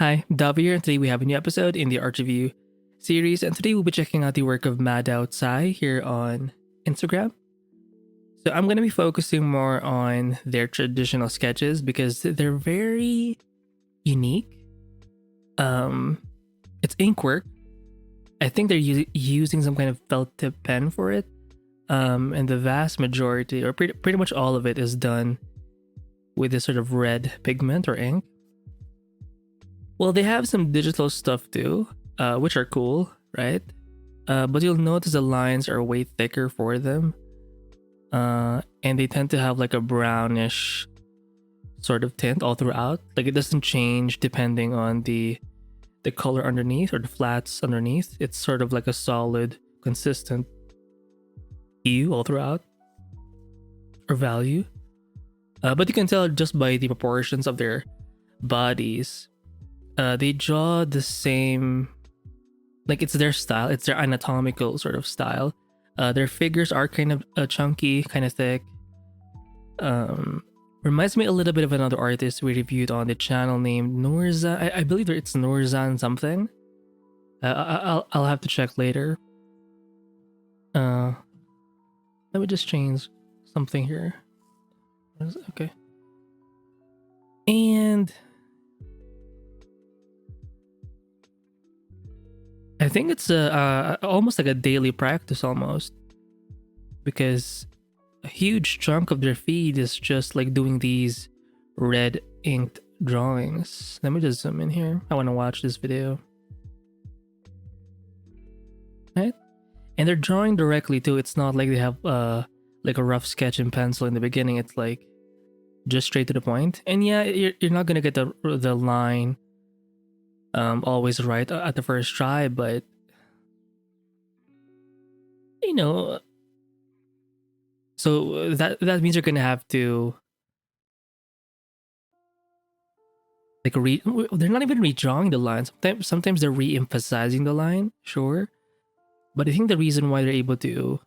Hi, Davi here, and today we have a new episode in the Art Review series, and today we'll be checking out the work of Madow Tsai here on Instagram. So I'm going to be focusing more on their traditional sketches because they're very unique. It's ink work. I think they're using some kind of felt tip pen for it, and the vast majority, or pretty much all of it, is done with this sort of red pigment or ink. Well, they have some digital stuff too, which are cool, right? But you'll notice the lines are way thicker for them. And they tend to have like a brownish sort of tint all throughout. Like it doesn't change depending on the color underneath or the flats underneath. It's sort of like a solid, consistent hue all throughout or value. But you can tell just by the proportions of their bodies. They draw the same, like it's their style, it's their anatomical sort of style. Their figures are kind of chunky, kind of thick. Reminds me a little bit of another artist we reviewed on the channel named Nurzhan. I believe it's Nurzhan something. I'll have to check later. Let me just change something here. Okay. And I think it's almost like a daily practice almost, because a huge chunk of their feed is just like doing these red inked drawings. Let me just zoom in here. I want to watch this video. Right? And they're drawing directly too. It's not like they have like a rough sketch in pencil in the beginning. It's like just straight to the point. And yeah, you're not gonna get the line always right at the first try, but you know, so that means you're gonna have to like they're not even redrawing the line. Sometimes they're re-emphasizing the line, sure, but I think the reason why they're able to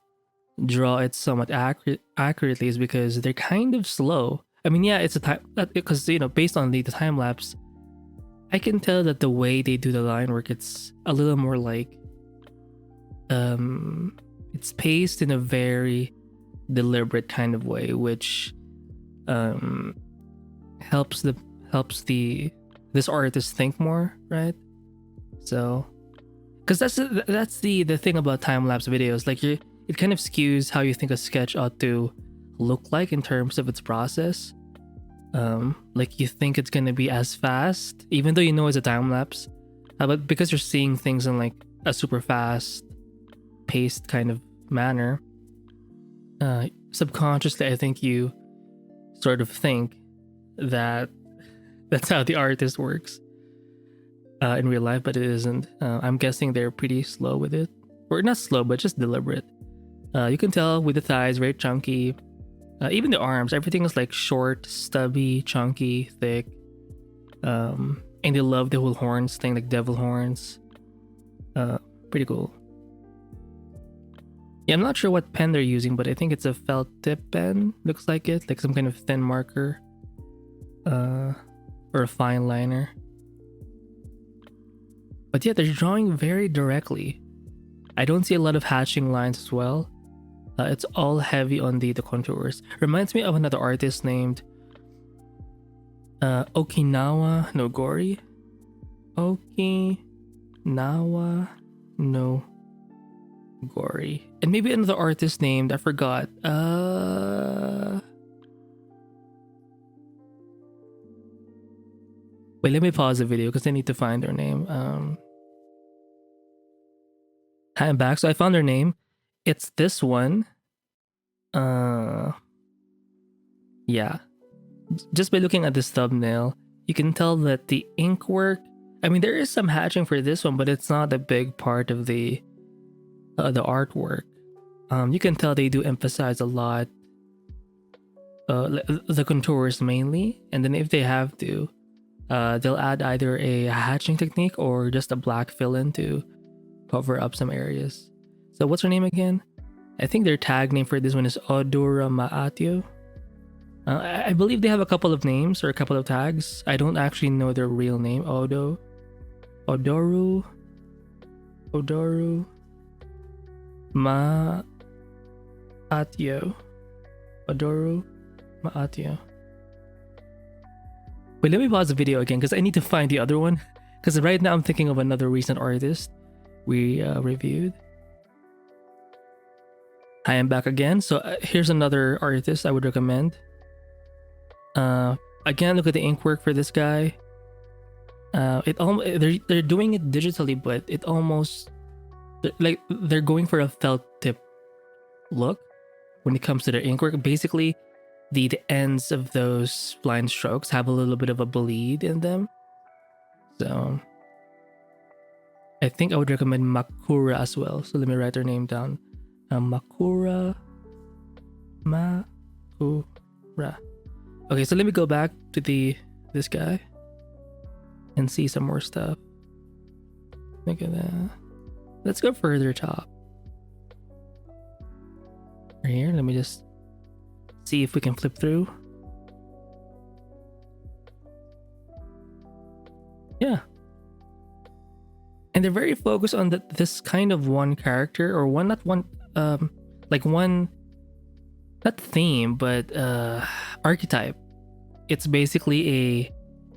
draw it somewhat accurately is because they're kind of slow. I mean, yeah, it's a time because based on the time lapse, I can tell that the way they do the line work, it's a little more like it's paced in a very deliberate kind of way, which helps this artist think more, right? So because that's the thing about time-lapse videos, like it kind of skews how you think a sketch ought to look like in terms of its process. Like you think it's gonna be as fast, even though you know it's a time lapse, but because you're seeing things in like a super fast paced kind of manner, subconsciously I think you sort of think that that's how the artist works in real life, but it isn't. I'm guessing they're pretty slow with it, or not slow, but just deliberate. You can tell with the thighs, very chunky. Even the arms, everything is like short, stubby, chunky, thick. And they love the whole horns thing, like devil horns. Pretty cool. Yeah, I'm not sure what pen they're using, but I think it's a felt tip pen. Looks like it, like some kind of thin marker. Or a fine liner. But yeah, they're drawing very directly. I don't see a lot of hatching lines as well. It's all heavy on the contours. Reminds me of another artist named Okinawa Nogori. Okinawa Nogori. And maybe another artist named, I forgot. Wait, let me pause the video because I need to find their name. I'm back. So I found their name. It's this one. Yeah. Just by looking at this thumbnail, you can tell that the ink work, I mean, there is some hatching for this one, but it's not a big part of the artwork. You can tell they do emphasize a lot the contours mainly, and then if they have to, they'll add either a hatching technique or just a black fill-in to cover up some areas. So what's her name again? I think their tag name for this one is Odura Maatio. I believe they have a couple of names or a couple of tags. I don't actually know their real name. Odoru, Maatio, Odoru Maatio. Wait, let me pause the video again because I need to find the other one. Because right now I'm thinking of another recent artist we reviewed. I am back again. So here's another artist I would recommend. Again, look at the ink work for this guy. They're doing it digitally, but it almost like they're going for a felt tip look when it comes to their ink work. Basically, the ends of those line strokes have a little bit of a bleed in them. So I think I would recommend Makura as well. So let me write her name down. Makura. Okay, so let me go back to this guy and see some more stuff. Look at that. Let's go further top. Right here, let me just see if we can flip through. Yeah. And they're very focused on this kind of one character or one, not one, like one, not theme, but archetype. It's basically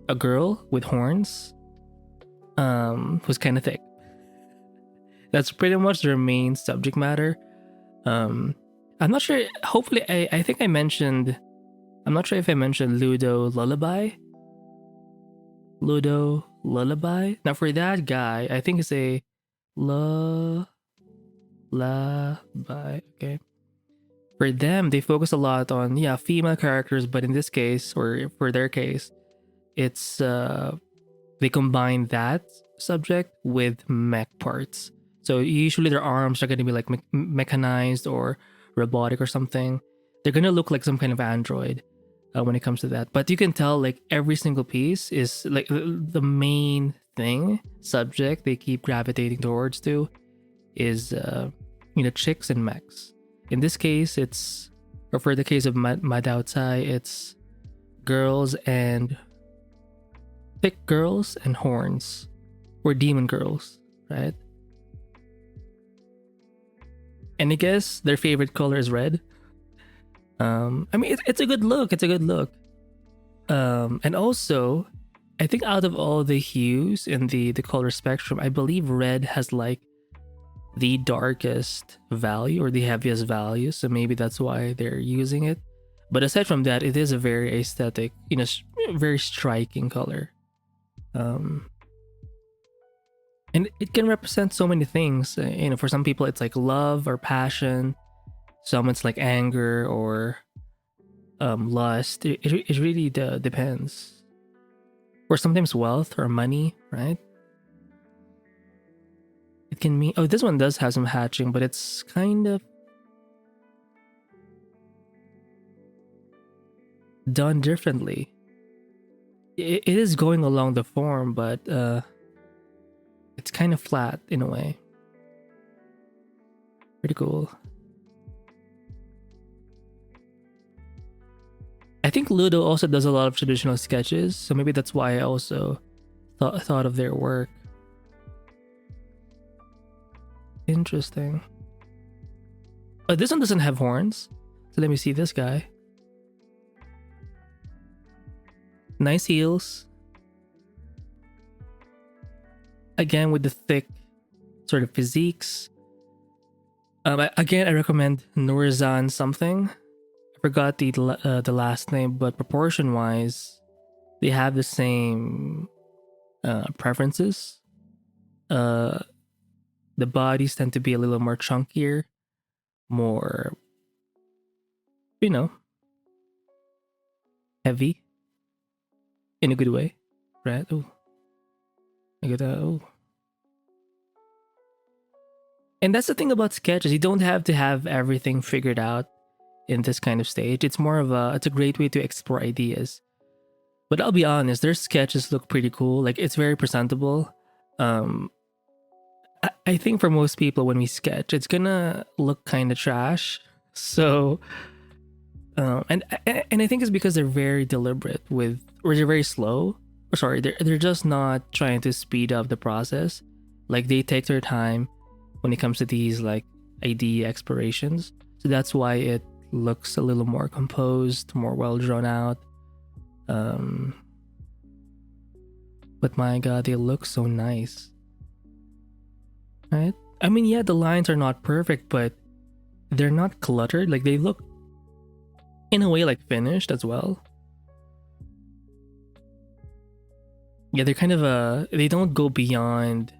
a girl with horns, who's kind of thick. That's pretty much their main subject matter. I'm not sure. Hopefully, I think I mentioned. I'm not sure if I mentioned Ludo Lullabi. Ludo Lullabi. Now for that guy, I think it's a lullaby. Okay. For them, they focus a lot on female characters, but in this case, or for their case, it's they combine that subject with mech parts. So usually their arms are going to be like mechanized or robotic or something. They're going to look like some kind of android when it comes to that. But you can tell like every single piece is like the main thing, subject they keep gravitating towards to is, chicks and mechs. In this case, it's, or for the case of Madow Tsai, it's girls and thick girls and horns, or demon girls, right? And I guess their favorite color is red. I mean, it's a good look. It's a good look. And also, I think out of all the hues in the color spectrum, I believe red has like the darkest value or the heaviest value. So maybe that's why they're using it. But aside from that, it is a very aesthetic, very striking color. And it can represent so many things. For some people, it's like love or passion. Some it's like anger or lust. It really depends. Or sometimes wealth or money, right? It can mean... Oh, this one does have some hatching, but it's kind of done differently. It is going along the form, but it's kind of flat in a way. Pretty cool. I think Ludo also does a lot of traditional sketches, so maybe that's why I also thought of their work. Interesting. Oh, this one doesn't have horns. So let me see this guy. Nice heels. Again, with the thick sort of physiques. Again, I recommend Nurzhan something. I forgot the last name, but proportion-wise, they have the same preferences. The bodies tend to be a little more chunkier, more, heavy in a good way, right? Oh, look at that. Oh. And that's the thing about sketches. You don't have to have everything figured out in this kind of stage. It's more of it's a great way to explore ideas. But I'll be honest, their sketches look pretty cool. Like, it's very presentable. I think for most people when we sketch, it's gonna look kind of trash. So And I think it's because they're very deliberate with, or they're very slow. Or sorry, they're just not trying to speed up the process. Like they take their time when it comes to these like idea explorations. So that's why it looks a little more composed, more well drawn out. But my god, they look so nice. Right? I mean, yeah, the lines are not perfect, but they're not cluttered. Like they look in a way like finished as well. Yeah, they're kind of they don't go beyond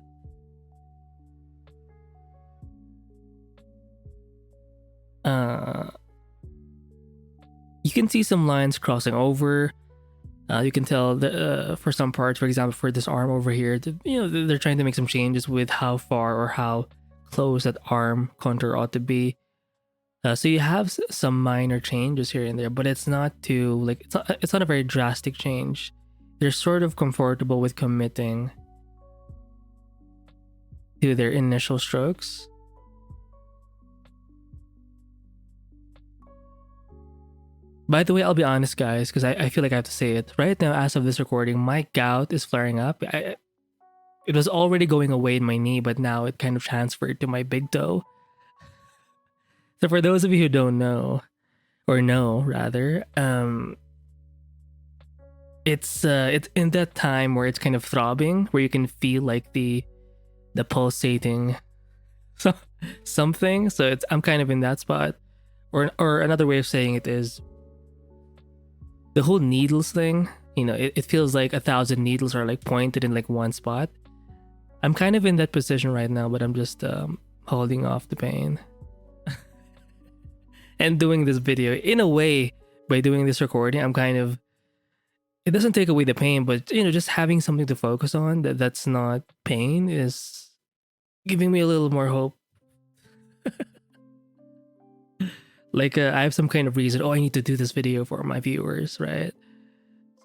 you can see some lines crossing over. You can tell that for some parts, for example, for this arm over here, they're trying to make some changes with how far or how close that arm contour ought to be. So you have some minor changes here and there, but it's not too like it's not a very drastic change. They're sort of comfortable with committing to their initial strokes. By the way, I'll be honest, guys, because I feel like I have to say it. Right now, as of this recording, my gout is flaring up. It was already going away in my knee, but now it kind of transferred to my big toe. So for those of you who don't know, or know rather, it's in that time where it's kind of throbbing, where you can feel like the pulsating something. So I'm kind of in that spot. Or another way of saying it is the whole needles thing. It feels like 1,000 needles are like pointed in like one spot. I'm kind of in that position right now, but I'm just holding off the pain and doing this video. In a way, by doing this recording, I'm kind of, it doesn't take away the pain, but just having something to focus on that's not pain is giving me a little more hope. Like I have some kind of reason. Oh, I need to do this video for my viewers, right?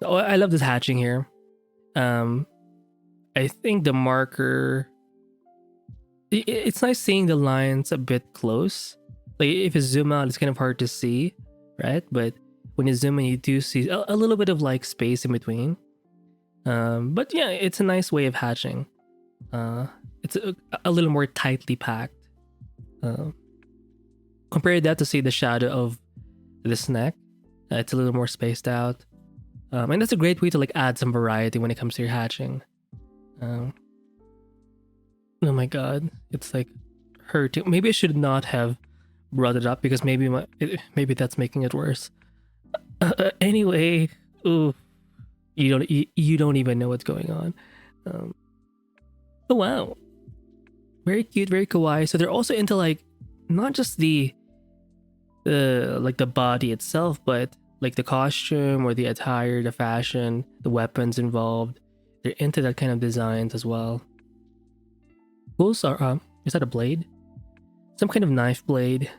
So I love this hatching here. I think the marker. It's nice seeing the lines a bit close. Like if you zoom out, it's kind of hard to see, right? But when you zoom in, you do see a little bit of like space in between. But yeah, it's a nice way of hatching. It's a little more tightly packed. Compare that to say the shadow of this neck. It's a little more spaced out. And that's a great way to like add some variety when it comes to your hatching. Oh my god, it's like hurting. Maybe I should not have brought it up because maybe that's making it worse. Anyway, ooh, you don't even know what's going on. Oh wow, very cute, very kawaii. So they're also into like not just the body itself, but like the costume or the attire, the fashion, the weapons involved. They're into that kind of designs as well. Those are is that a blade? Some kind of knife blade.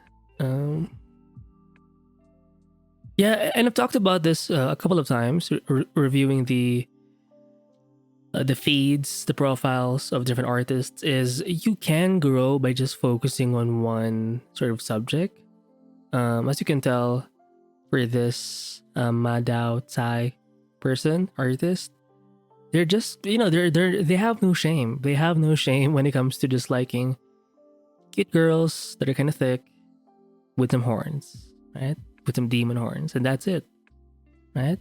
Yeah, and I've talked about this a couple of times, reviewing the feeds, the profiles of different artists. Is you can grow by just focusing on one sort of subject. As you can tell, for this Madow Tsai artist, they're just they have no shame. They have no shame when it comes to just liking cute girls that are kind of thick with some horns, right? With some demon horns, and that's it, right?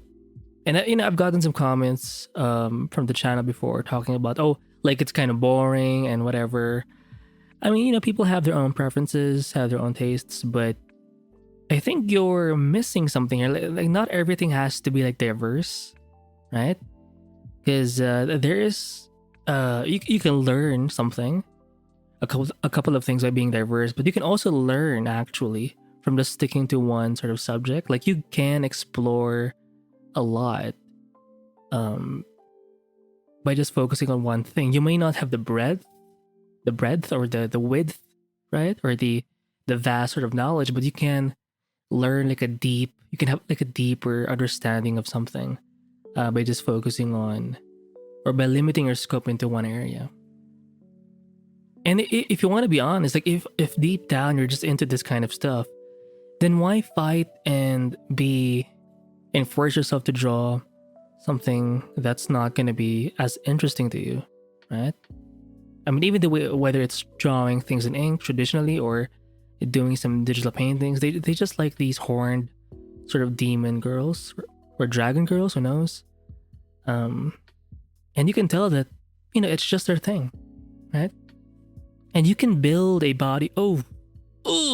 And I've gotten some comments from the channel before talking about, oh, like it's kind of boring and whatever. I mean, people have their own preferences, have their own tastes, but I think you're missing something here. Like not everything has to be like diverse, right? Because there is you can learn something, a couple of things by being diverse, but you can also learn actually from just sticking to one sort of subject. Like you can explore a lot by just focusing on one thing. You may not have the breadth or the width, right? Or the vast sort of knowledge, but you can learn you can have like a deeper understanding of something by just focusing on, or by limiting your scope into one area. And if you want to be honest, like if deep down you're just into this kind of stuff, then why fight and force yourself to draw something that's not going to be as interesting to you, right? I mean, even the way, whether it's drawing things in ink traditionally or doing some digital paintings, they just like these horned sort of demon girls or dragon girls, who knows? And you can tell that, it's just their thing, right? And you can build a body. Oh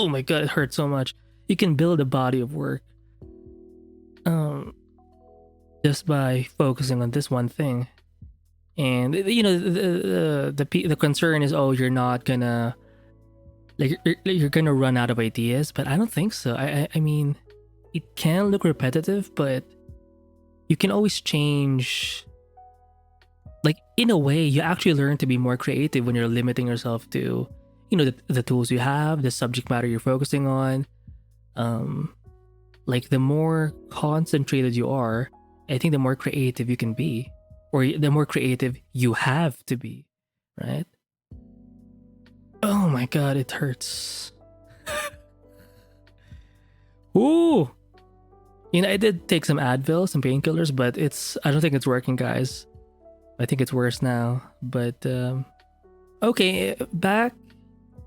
my God, it hurts so much. You can build a body of work just by focusing on this one thing. And the concern is, oh, you're not gonna you're gonna run out of ideas, but I don't think so. I mean, it can look repetitive, but you can always change. Like, in a way, you actually learn to be more creative when you're limiting yourself to, the tools you have, the subject matter you're focusing on. Like, the more concentrated you are, I think the more creative you can be, or the more creative you have to be, right? Oh my God, it hurts. Ooh! I did take some Advil, some painkillers, but I don't think it's working, guys. I think it's worse now. But, okay,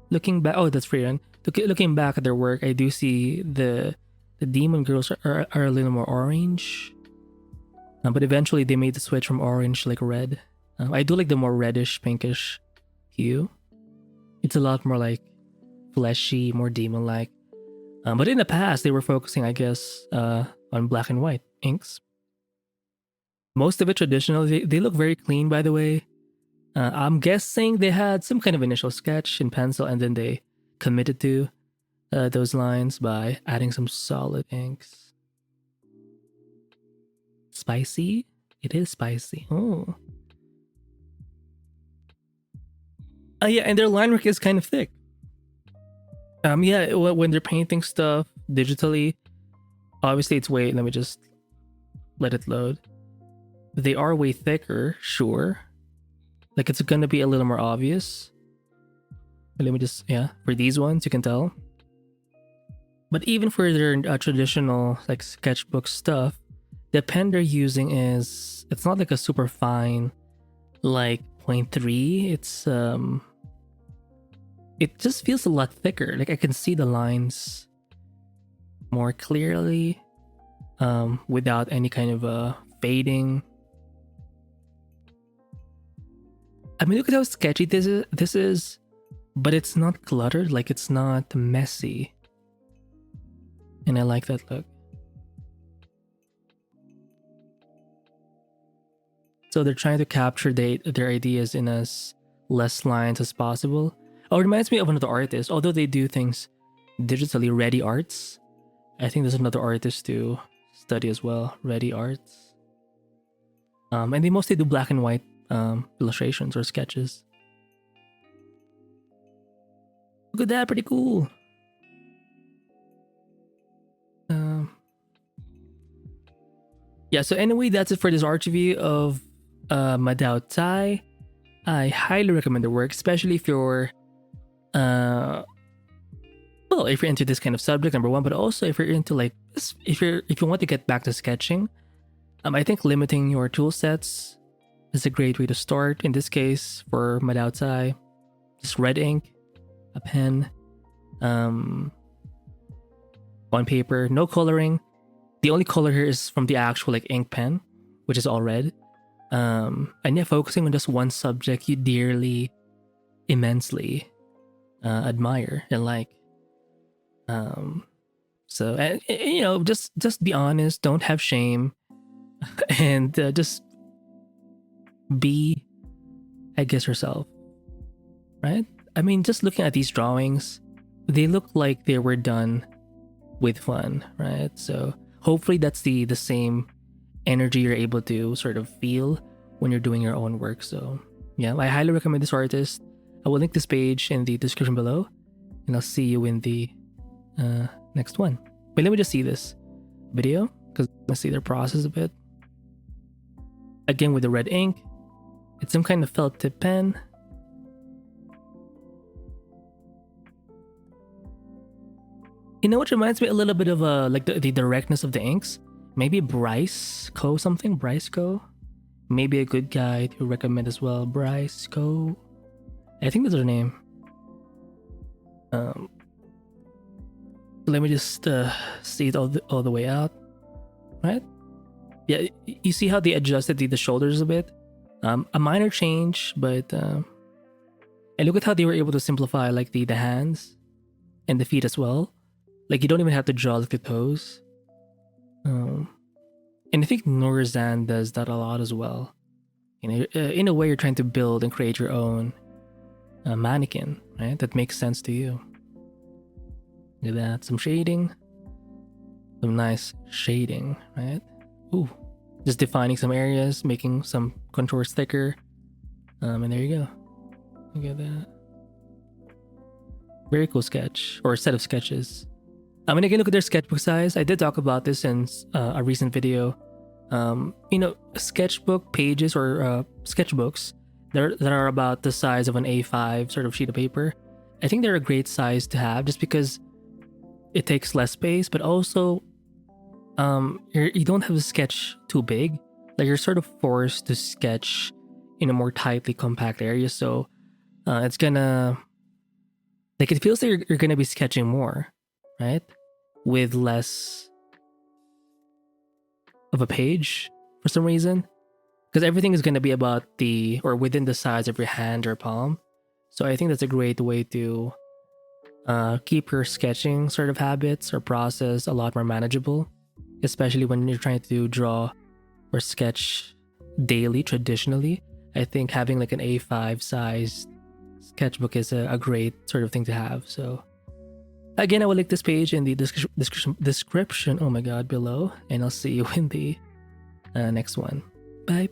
looking back, oh, that's Freerun. Looking back at their work, I do see the demon girls are a little more orange. But eventually they made the switch from orange to like red. I do like the more reddish, pinkish hue. It's a lot more like fleshy, more demon-like. But in the past, they were focusing, I guess, on black and white inks. Most of it traditional. They look very clean, by the way. I'm guessing they had some kind of initial sketch in pencil, and then they committed to those lines by adding some solid inks. Spicy? It is spicy. Oh. Yeah, and their line work is kind of thick. Yeah, when they're painting stuff digitally, obviously it's way, let me just let it load. They are way thicker, sure. Like, it's gonna be a little more obvious. Let me just, yeah, for these ones, you can tell. But even for their traditional, like, sketchbook stuff, the pen they're using it's not like a super fine, like 0.3. It just feels a lot thicker. Like, I can see the lines more clearly, without any kind of fading. I mean, look at how sketchy this is, but it's not cluttered. Like, it's not messy, and I like that look. So they're trying to capture their ideas in as less lines as possible. Oh, it reminds me of another artist. Although they do things digitally, reddyarts. I think there's another artist to study as well, reddyarts. And they mostly do black and white illustrations or sketches. Look at that, pretty cool. Yeah, so anyway, that's it for this art review of Madow Tsai. I highly recommend the work, especially if you're if you're into this kind of subject, number one, but also if you're into like if you want to get back to sketching. I think limiting your tool sets is a great way to start. In this case, for Madow Tsai, just red ink, a pen, on paper, no coloring. The only color here is from the actual like ink pen, which is all red. And yeah, focusing on just one subject you dearly, immensely admire and like. So and just be honest, don't have shame, and just be, I guess, yourself, right? I mean, just looking at these drawings, they look like they were done with fun, right? So hopefully that's the same energy you're able to sort of feel when you're doing your own work. So yeah, I highly recommend this artist. I will link this page in the description below, and I'll see you in the next one. But let me just see this video because let's see their process a bit. Again, with the red ink, it's some kind of felt tip pen. You know what reminds me a little bit of like the directness of the inks? Maybe Bryce Co something? Bryce Co? Maybe a good guy to recommend as well. Bryce Co. I think that's her name. Let me just see it all the way out. Right? Yeah, you see how they adjusted the shoulders a bit? A minor change, but and look at how they were able to simplify like the hands and the feet as well. Like you don't even have to draw like the toes. And I think Nurzhan does that a lot as well. You know, in a way, you're trying to build and create your own mannequin, right? That makes sense to you. Look at that, some shading, some nice shading, right? Ooh, just defining some areas, making some contours thicker, and there you go. Look at that. Very cool sketch or set of sketches. And again, look at their sketchbook size. I did talk about this in a recent video. You know, sketchbook pages or sketchbooks that are about the size of an A5 sort of sheet of paper. I think they're a great size to have just because it takes less space, but also you don't have to sketch too big. Like you're sort of forced to sketch in a more tightly compact area. So it's gonna, like it feels like you're gonna be sketching more, right? With less of a page for some reason. Because everything is gonna be about or within the size of your hand or palm. So I think that's a great way to keep your sketching sort of habits or process a lot more manageable, especially when you're trying to draw or sketch daily traditionally. I think having like an A5 sized sketchbook is a great sort of thing to have. So again, I will link this page in the description, oh my god, below, and I'll see you in the next one. Bye.